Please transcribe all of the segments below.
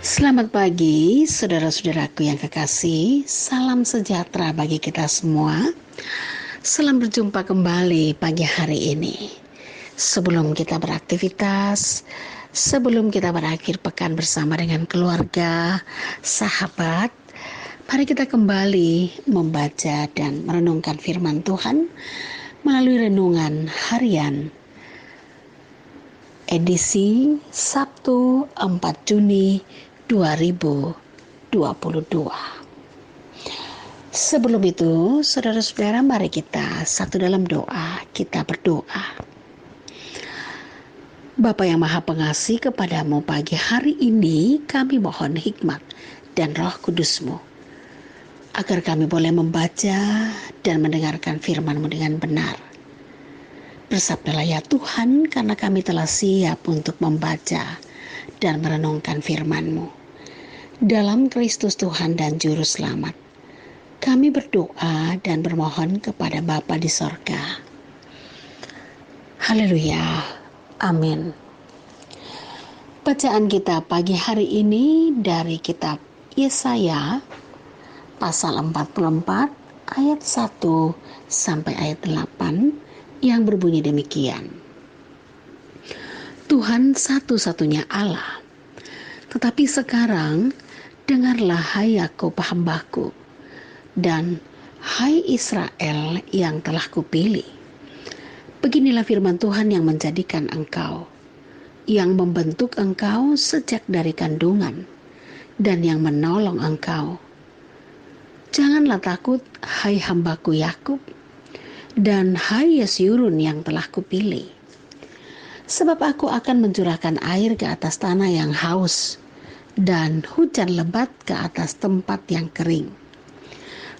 Selamat pagi, saudara-saudaraku yang kekasih. Salam sejahtera bagi kita semua. Salam berjumpa kembali pagi hari ini. Sebelum kita beraktivitas, sebelum kita berakhir pekan bersama dengan keluarga, sahabat, mari kita kembali membaca dan merenungkan firman Tuhan melalui renungan harian edisi Sabtu 4 Juni 2022. Sebelum itu, saudara-saudara, mari kita satu dalam doa. Kita berdoa. Bapa yang Maha Pengasih, kepadamu pagi hari ini kami mohon hikmat dan Roh Kudus-Mu, agar kami boleh membaca dan mendengarkan firman-Mu dengan benar. Bersabdalah ya Tuhan, karena kami telah siap untuk membaca dan merenungkan firman-Mu. Dalam Kristus Tuhan dan Juru Selamat, kami berdoa dan bermohon kepada Bapa di sorga. Haleluya, amin. Bacaan kita pagi hari ini dari kitab Yesaya pasal 44 ayat 1 sampai ayat 8 yang berbunyi demikian. Tuhan satu-satunya Allah. Tetapi sekarang dengarlah hai Yakub hambaku, dan hai Israel yang telah kupilih. Beginilah firman Tuhan yang menjadikan engkau, yang membentuk engkau sejak dari kandungan, dan yang menolong engkau. Janganlah takut, hai hambaku Yakub, dan hai Yesyurun yang telah kupilih. Sebab aku akan mencurahkan air ke atas tanah yang haus, dan hujan lebat ke atas tempat yang kering.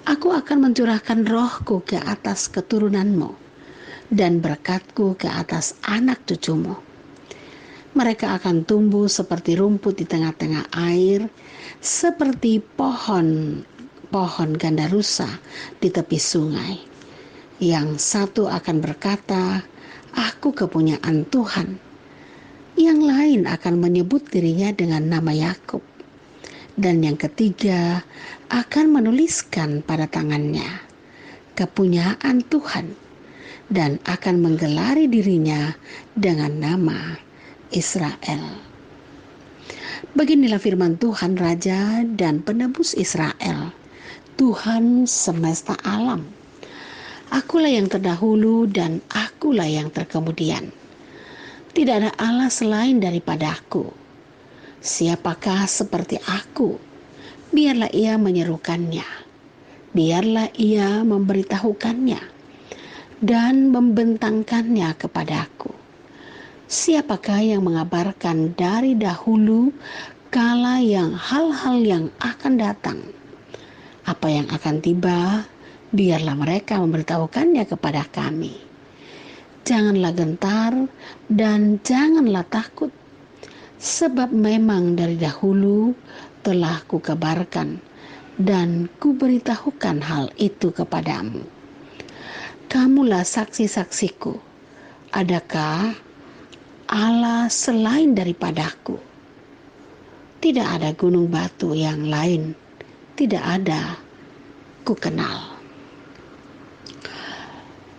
Aku akan mencurahkan rohku ke atas keturunanmu, dan berkatku ke atas anak cucumu. Mereka akan tumbuh seperti rumput di tengah-tengah air, seperti pohon gandarusa di tepi sungai. Yang satu akan berkata, aku kepunyaan Tuhan. Yang lain akan menyebut dirinya dengan nama Yakub. Dan yang ketiga akan menuliskan pada tangannya, kepunyaan Tuhan. Dan akan menggelari dirinya dengan nama Israel. Beginilah firman Tuhan, Raja dan Penebus Israel, Tuhan semesta alam. Akulah yang terdahulu dan akulah yang terkemudian. Tidak ada Allah selain daripada aku. Siapakah seperti aku? Biarlah ia menyerukannya. Biarlah ia memberitahukannya dan membentangkannya kepadaku. Siapakah yang mengabarkan dari dahulu kala yang hal-hal yang akan datang? Apa yang akan tiba? Biarlah mereka memberitahukannya kepada kami. Janganlah gentar dan janganlah takut, sebab memang dari dahulu telah kukabarkan dan kuberitahukan hal itu kepadamu. Kamulah saksi-saksiku. Adakah Allah selain daripadaku? Tidak ada gunung batu yang lain, tidak ada kukenal.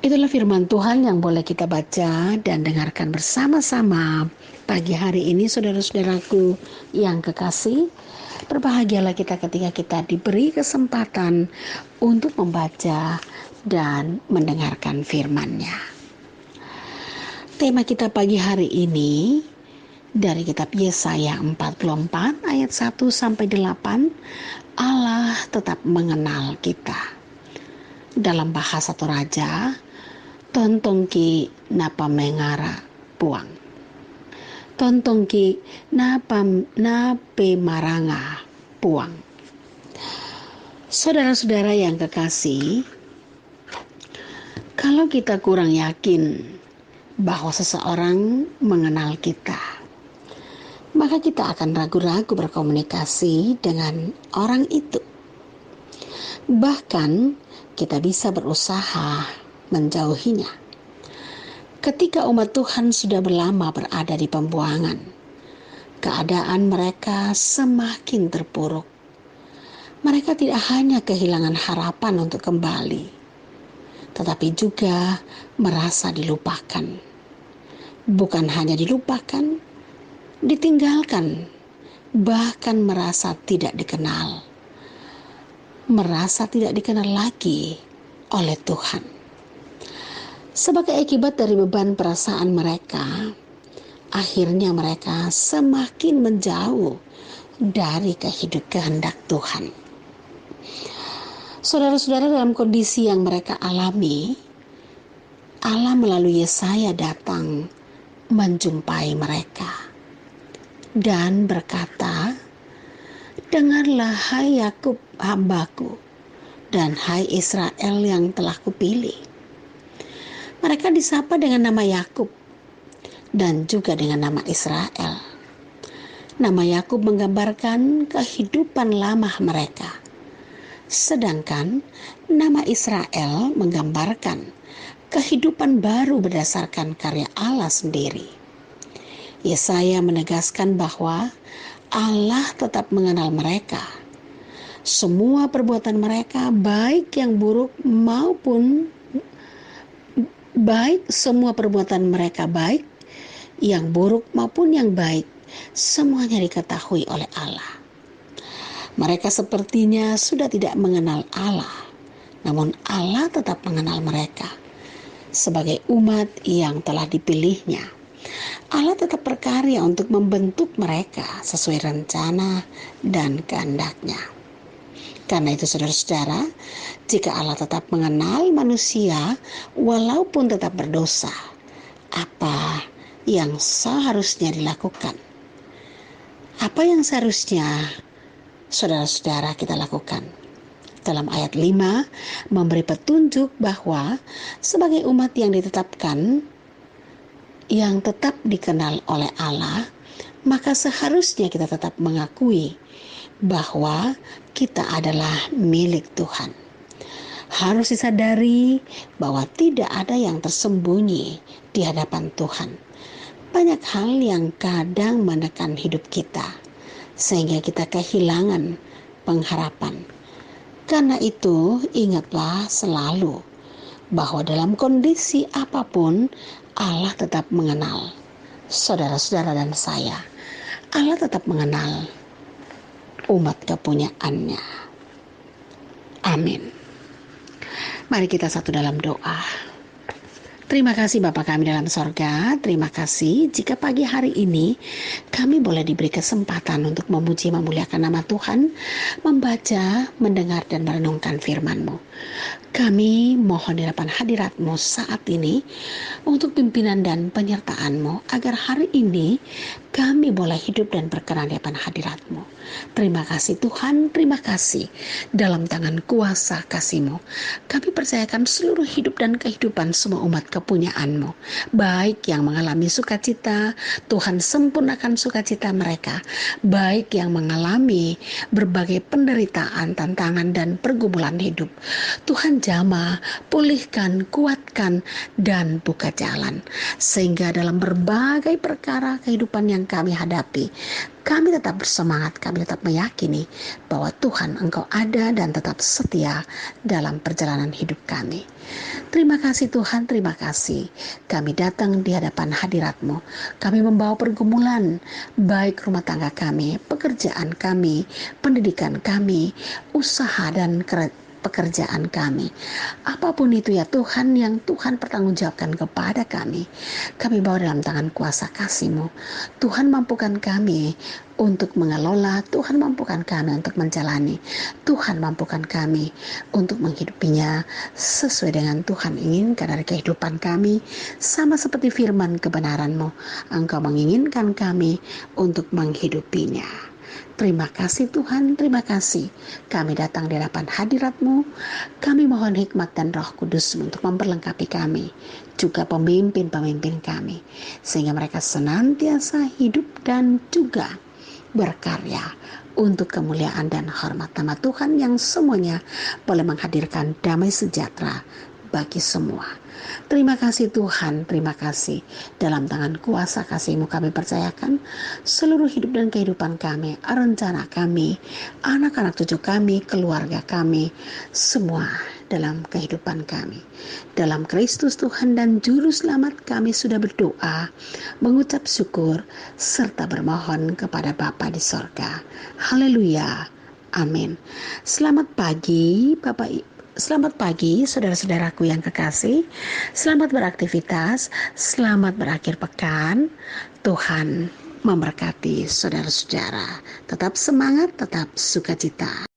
Itulah firman Tuhan yang boleh kita baca dan dengarkan bersama-sama pagi hari ini, saudara-saudaraku yang kekasih. Berbahagialah kita ketika kita diberi kesempatan untuk membaca dan mendengarkan firman-Nya. Tema kita pagi hari ini dari kitab Yesaya 44 ayat 1 sampai 8, Allah tetap mengenal kita. Dalam bahasa Toraja, tontongki napa mengara puang. Tontongki nape maranga puang. Saudara-saudara yang kekasih, kalau kita kurang yakin bahwa seseorang mengenal kita, maka kita akan ragu-ragu berkomunikasi dengan orang itu. Bahkan kita bisa berusaha menjauhinya. Ketika umat Tuhan sudah berlama berada di pembuangan, keadaan mereka semakin terpuruk. Mereka tidak hanya kehilangan harapan untuk kembali, tetapi juga merasa dilupakan. Bukan hanya dilupakan, ditinggalkan, bahkan merasa tidak dikenal. Merasa tidak dikenal lagi oleh Tuhan. Sebagai akibat dari beban perasaan mereka, akhirnya mereka semakin menjauh dari kehendak Tuhan. Saudara-saudara, dalam kondisi yang mereka alami, Allah melalui Yesaya datang menjumpai mereka dan berkata, "Dengarlah hai Yakub hambaku, dan hai Israel yang telah kupilih." Mereka disapa dengan nama Yakub dan juga dengan nama Israel. Nama Yakub menggambarkan kehidupan lama mereka, sedangkan nama Israel menggambarkan kehidupan baru berdasarkan karya Allah sendiri. Yesaya menegaskan bahwa Allah tetap mengenal mereka. Semua perbuatan mereka, baik yang buruk maupun baik, semua perbuatan mereka baik, yang buruk maupun yang baik, semuanya diketahui oleh Allah. Mereka sepertinya sudah tidak mengenal Allah, namun Allah tetap mengenal mereka sebagai umat yang telah dipilihnya. Allah tetap berkarya untuk membentuk mereka sesuai rencana dan kehendaknya. Karena itu saudara-saudara, jika Allah tetap mengenal manusia walaupun tetap berdosa, apa yang seharusnya dilakukan? Apa yang seharusnya saudara-saudara kita lakukan? Dalam ayat 5 memberi petunjuk bahwa sebagai umat yang ditetapkan, yang tetap dikenal oleh Allah, maka seharusnya kita tetap mengakui bahwa kita adalah milik Tuhan. Harus disadari bahwa tidak ada yang tersembunyi di hadapan Tuhan. Banyak hal yang kadang menekan hidup kita, sehingga kita kehilangan pengharapan. Karena itu, ingatlah selalu bahwa dalam kondisi apapun, Allah tetap mengenal saudara-saudara dan saya. Allah tetap mengenal umat kepunyaannya. Amin. Mari kita satu dalam doa. Terima kasih Bapa kami dalam sorga. Terima kasih jika pagi hari ini kami boleh diberi kesempatan untuk memuji memuliakan nama Tuhan, membaca, mendengar dan merenungkan firman-Mu. Kami mohon di hadapan hadirat-Mu saat ini untuk pimpinan dan penyertaan-Mu, agar hari ini kami boleh hidup dan berkenan di hadapan hadirat-Mu. Terima kasih Tuhan, terima kasih. Dalam tangan kuasa kasih-Mu, kami percayakan seluruh hidup dan kehidupan semua umat kepunyaan-Mu, baik yang mengalami sukacita, Tuhan sempurnakan sukacita mereka, baik yang mengalami berbagai penderitaan, tantangan dan pergumulan hidup, Tuhan jamah, pulihkan, kuatkan, dan buka jalan, sehingga dalam berbagai perkara kehidupan yang kami hadapi, kami tetap bersemangat, kami tetap meyakini bahwa Tuhan Engkau ada dan tetap setia dalam perjalanan hidup kami. Terima kasih Tuhan, terima kasih. Kami datang di hadapan hadirat-Mu. Kami membawa pergumulan, baik rumah tangga kami, pekerjaan kami, pendidikan kami, usaha dan pekerjaan kami. Apapun itu ya Tuhan yang Tuhan pertanggungjawabkan kepada kami, kami bawa dalam tangan kuasa kasih-Mu. Tuhan mampukan kami untuk mengelola, Tuhan mampukan kami untuk menjalani, Tuhan mampukan kami untuk menghidupinya sesuai dengan Tuhan inginkan dari kehidupan kami. Sama seperti firman kebenaran-Mu, Engkau menginginkan kami untuk menghidupinya. Terima kasih Tuhan, terima kasih. Kami datang di hadapan hadirat-Mu. Kami mohon hikmat dan Roh Kudus untuk memperlengkapi kami, juga pemimpin-pemimpin kami, sehingga mereka senantiasa hidup dan juga berkarya untuk kemuliaan dan hormat nama Tuhan yang semuanya boleh menghadirkan damai sejahtera bagi semua. Terima kasih Tuhan, terima kasih. Dalam tangan kuasa kasih-Mu kami percayakan seluruh hidup dan kehidupan kami, rencana kami, anak-anak cucu kami, keluarga kami, semua dalam kehidupan kami. Dalam Kristus Tuhan dan Juru Selamat kami sudah berdoa, mengucap syukur, serta bermohon kepada Bapa di sorga. Haleluya. Amin. Selamat pagi Bapak Ibu. Selamat pagi saudara-saudaraku yang kekasih. Selamat beraktivitas, selamat berakhir pekan. Tuhan memberkati saudara-saudara. Tetap semangat, tetap sukacita.